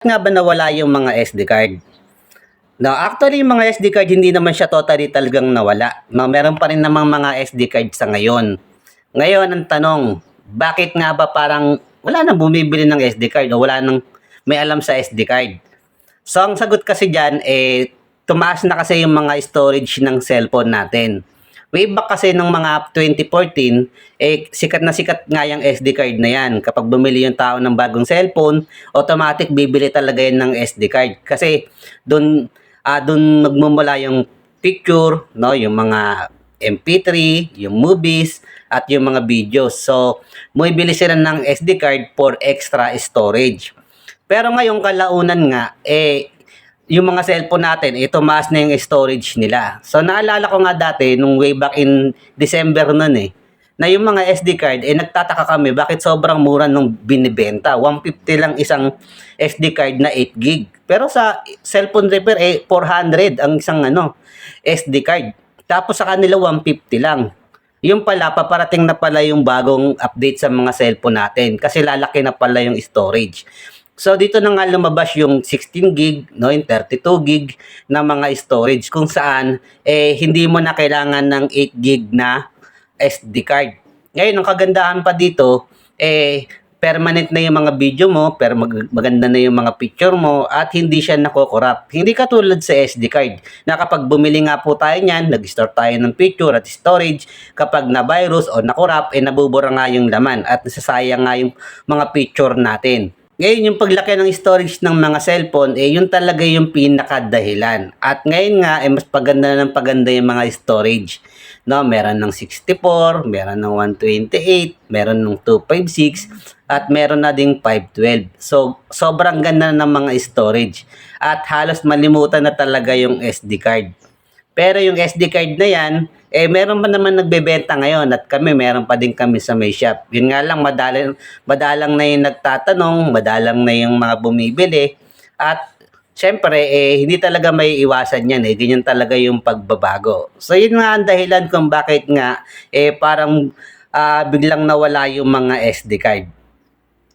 Nga ba nawala yung mga SD card? No, actually yung mga SD card hindi naman siya totally talagang nawala. No, meron pa rin namang mga SD card sa ngayon. Ngayon ang tanong, bakit nga ba parang wala nang bumibili ng SD card o wala nang may alam sa SD card? So ang sagot kasi diyan tumaas na kasi yung mga storage ng cellphone natin. Way back kasi ng mga 2014, sikat na sikat nga yung SD card na yan. Kapag bumili yung tao ng bagong cellphone, automatic bibili talaga yan ng SD card. Kasi doon magmumula yung picture, no, yung mga MP3, yung movies, at yung mga videos. So, bumibili sila ng SD card for extra storage. Pero ngayong kalaunan nga, yung mga cellphone natin, tumaas na yung storage nila. So, naalala ko nga dati, nung way back in December nun na yung mga SD card, nagtataka kami bakit sobrang mura nung binibenta. 150 lang isang SD card na 8 gig. Pero sa cellphone repair, 400 ang isang SD card. Tapos sa kanila, 150 lang. Yung pala, paparating na pala yung bagong update sa mga cellphone natin kasi lalaki na pala yung storage. So dito na nga lumabas yung 16 gig, no, yung 32 gig na mga storage kung saan hindi mo na kailangan ng 8 gig na SD card. Ngayon, ang kagandahan pa dito, permanent na yung mga video mo, pero maganda na yung mga picture mo at hindi siya nakokorrupt. Hindi katulad sa SD card na kapag bumili nga po tayo niyan, nag-store tayo ng picture at storage, kapag na-virus o nakorrupt, nabubura nga yung laman at nasasayang nga yung mga picture natin. Ngayon, yung paglaki ng storage ng mga cellphone, yun talaga yung pinakadahilan. At ngayon nga, mas paganda ng paganda yung mga storage. No, meron ng 64, meron ng 128, meron ng 256, at meron na ding 512. So, sobrang ganda ng mga storage. At halos malimutan na talaga yung SD card. Pero yung SD card na yan, meron pa naman nagbebenta ngayon at meron pa din kami sa may shop. Yun nga lang, madalang na yung nagtatanong, madalang na yung mga bumibili. At syempre, hindi talaga may iwasan yan. Ganyan talaga yung pagbabago. So yun nga ang dahilan kung bakit nga parang biglang nawala yung mga SD card.